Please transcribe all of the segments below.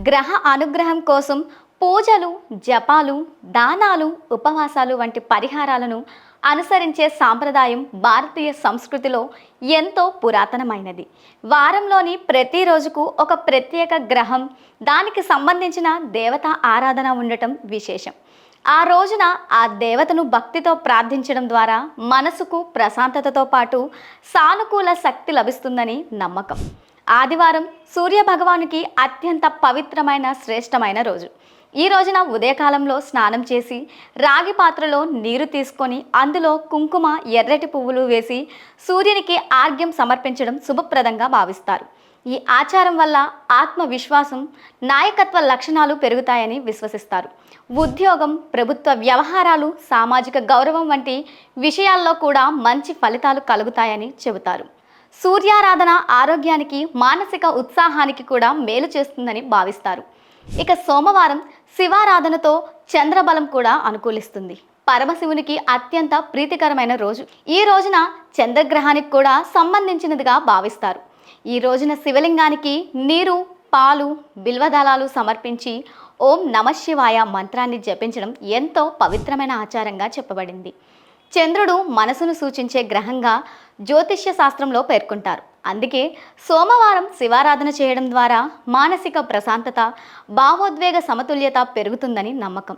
గ్రహ అనుగ్రహం కోసం పూజలు, జపాలు, దానాలు, ఉపవాసాలు వంటి పరిహారాలను అనుసరించే సాంప్రదాయం భారతీయ సంస్కృతిలో ఎంతో పురాతనమైనది. వారంలోని ప్రతి రోజుకు ఒక ప్రత్యేక గ్రహం, దానికి సంబంధించిన దేవత ఆరాధన ఉండటం విశేషం. ఆ రోజున ఆ దేవతను భక్తితో ప్రార్థించడం ద్వారా మనసుకు ప్రశాంతతతో పాటు సానుకూల శక్తి లభిస్తుందని నమ్మకం. ఆదివారం సూర్య భగవానుకి అత్యంత పవిత్రమైన శ్రేష్టమైన రోజు. ఈ రోజున ఉదయకాలంలో స్నానం చేసి రాగి పాత్రలో నీరు తీసుకొని అందులో కుంకుమ, ఎర్రటి పువ్వులు వేసి సూర్యునికి ఆర్ఘ్యం సమర్పించడం శుభప్రదంగా భావిస్తారు. ఈ ఆచారం వల్ల ఆత్మవిశ్వాసం, నాయకత్వ లక్షణాలు పెరుగుతాయని విశ్వసిస్తారు. ఉద్యోగం, ప్రభుత్వ వ్యవహారాలు, సామాజిక గౌరవం వంటి విషయాల్లో కూడా మంచి ఫలితాలు కలుగుతాయని చెబుతారు. సూర్యారాధన ఆరోగ్యానికి, మానసిక ఉత్సాహానికి కూడా మేలు చేస్తుందని భావిస్తారు. ఇక సోమవారం శివారాధనతో చంద్రబలం కూడా అనుకూలిస్తుంది. పరమశివునికి అత్యంత ప్రీతికరమైన రోజు. ఈ రోజున చంద్రగ్రహానికి కూడా సంబంధించినదిగా భావిస్తారు. ఈ రోజున శివలింగానికి నీరు, పాలు, బిల్వదళాలు సమర్పించి ఓం నమఃశివాయ మంత్రాన్ని జపించడం ఎంతో పవిత్రమైన ఆచారంగా చెప్పబడింది. చంద్రుడు మనసును సూచించే గ్రహంగా జ్యోతిష్య శాస్త్రంలో పేర్కొంటారు. అందుకే సోమవారం శివారాధన చేయడం ద్వారా మానసిక ప్రశాంతత, భావోద్వేగ సమతుల్యత పెరుగుతుందని నమ్మకం.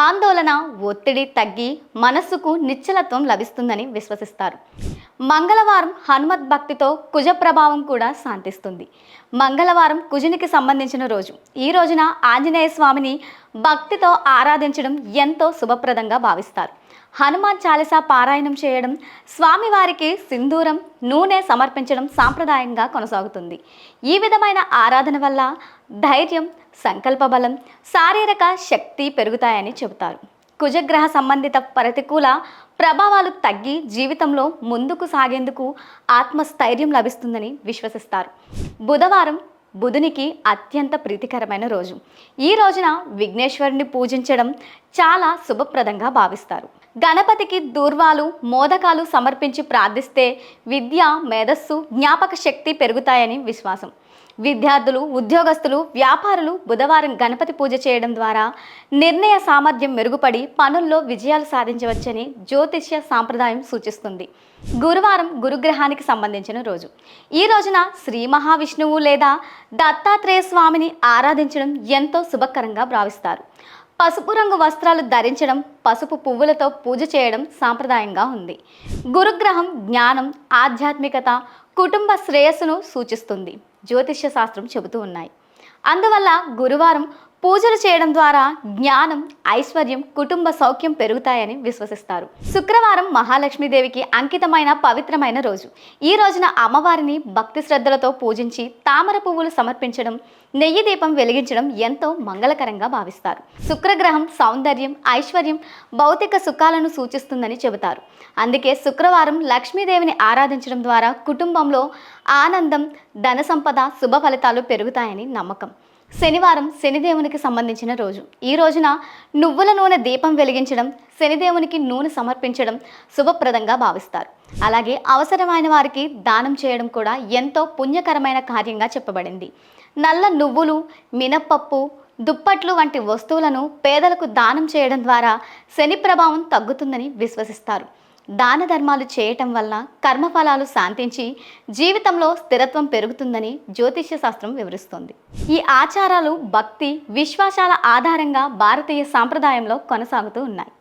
ఆందోళన, ఒత్తిడి తగ్గి మనస్సుకు నిశ్చలత్వం లభిస్తుందని విశ్వసిస్తారు. మంగళవారం హనుమత్ భక్తితో కుజ ప్రభావం కూడా శాంతిస్తుంది. మంగళవారం కుజునికి సంబంధించిన రోజు. ఈ రోజున ఆంజనేయ స్వామిని భక్తితో ఆరాధించడం ఎంతో శుభప్రదంగా భావిస్తారు. హనుమాన్ చాలీసా పారాయణం చేయడం, స్వామివారికి సింధూరం, నూనె సమర్పించడం సాంప్రదాయంగా కొనసాగుతుంది. ఈ విధమైన ఆరాధన వల్ల ధైర్యం, సంకల్ప బలం, శారీరక శక్తి పెరుగుతాయని చెబుతారు. కుజగ్రహ సంబంధిత ప్రతికూల ప్రభావాలు తగ్గి జీవితంలో ముందుకు సాగేందుకు ఆత్మస్థైర్యం లభిస్తుందని విశ్వసిస్తారు. బుధవారం బుధునికి అత్యంత ప్రీతికరమైన రోజు. ఈ రోజున విఘ్నేశ్వరుని పూజించడం చాలా శుభప్రదంగా భావిస్తారు. గణపతికి దూర్వాలు, మోదకాలు సమర్పించి ప్రార్థిస్తే విద్య, మేధస్సు, జ్ఞాపక శక్తి పెరుగుతాయని విశ్వాసం. విద్యార్థులు, ఉద్యోగస్తులు, వ్యాపారులు బుధవారం గణపతి పూజ చేయడం ద్వారా నిర్ణయ సామర్థ్యం మెరుగుపడి పనుల్లో విజయాలు సాధించవచ్చని జ్యోతిష్య సాంప్రదాయం సూచిస్తుంది. గురువారం గురుగ్రహానికి సంబంధించిన రోజు. ఈ రోజున శ్రీ మహావిష్ణువు లేదా దత్తాత్రేయ స్వామిని ఆరాధించడం ఎంతో శుభకరంగా భావిస్తారు. పసుపు రంగు వస్త్రాలు ధరించడం, పసుపు పువ్వులతో పూజ చేయడం సాంప్రదాయంగా ఉంది. గురుగ్రహం జ్ఞానం, ఆధ్యాత్మికత, కుటుంబ శ్రేయస్సును సూచిస్తుంది జ్యోతిష్య శాస్త్రం చెబుతూ ఉన్నాయి. అందువల్ల గురువారం పూజలు చేయడం ద్వారా జ్ఞానం, ఐశ్వర్యం, కుటుంబ సౌఖ్యం పెరుగుతాయని విశ్వసిస్తారు. శుక్రవారం మహాలక్ష్మీదేవికి అంకితమైన పవిత్రమైన రోజు. ఈ రోజున అమ్మవారిని భక్తి శ్రద్ధలతో పూజించి తామర పువ్వులు సమర్పించడం, నెయ్యి దీపం వెలిగించడం ఎంతో మంగళకరంగా భావిస్తారు. శుక్రగ్రహం సౌందర్యం, ఐశ్వర్యం, భౌతిక సుఖాలను సూచిస్తుందని చెబుతారు. అందుకే శుక్రవారం లక్ష్మీదేవిని ఆరాధించడం ద్వారా కుటుంబంలో ఆనందం, ధన సంపద, శుభ ఫలితాలు పెరుగుతాయని నమ్మకం. శనివారం శనిదేవునికి సంబంధించిన రోజు. ఈ రోజున నువ్వుల నూనె దీపం వెలిగించడం, శనిదేవునికి నూనె సమర్పించడం శుభప్రదంగా భావిస్తారు. అలాగే అవసరమైన వారికి దానం చేయడం కూడా ఎంతో పుణ్యకరమైన కార్యంగా చెప్పబడింది. నల్ల నువ్వులు, మినప్పప్పు, దుప్పట్లు వంటి వస్తువులను పేదలకు దానం చేయడం ద్వారా శని ప్రభావం తగ్గుతుందని విశ్వసిస్తారు. దాన ధర్మాలు చేయటం వల్ల కర్మఫలాలు శాంతించి జీవితంలో స్థిరత్వం పెరుగుతుందని జ్యోతిష్య శాస్త్రం వివరిస్తుంది. ఈ ఆచారాలు భక్తి, విశ్వాసాల ఆధారంగా భారతీయ సాంప్రదాయంలో కొనసాగుతూ ఉన్నాయి.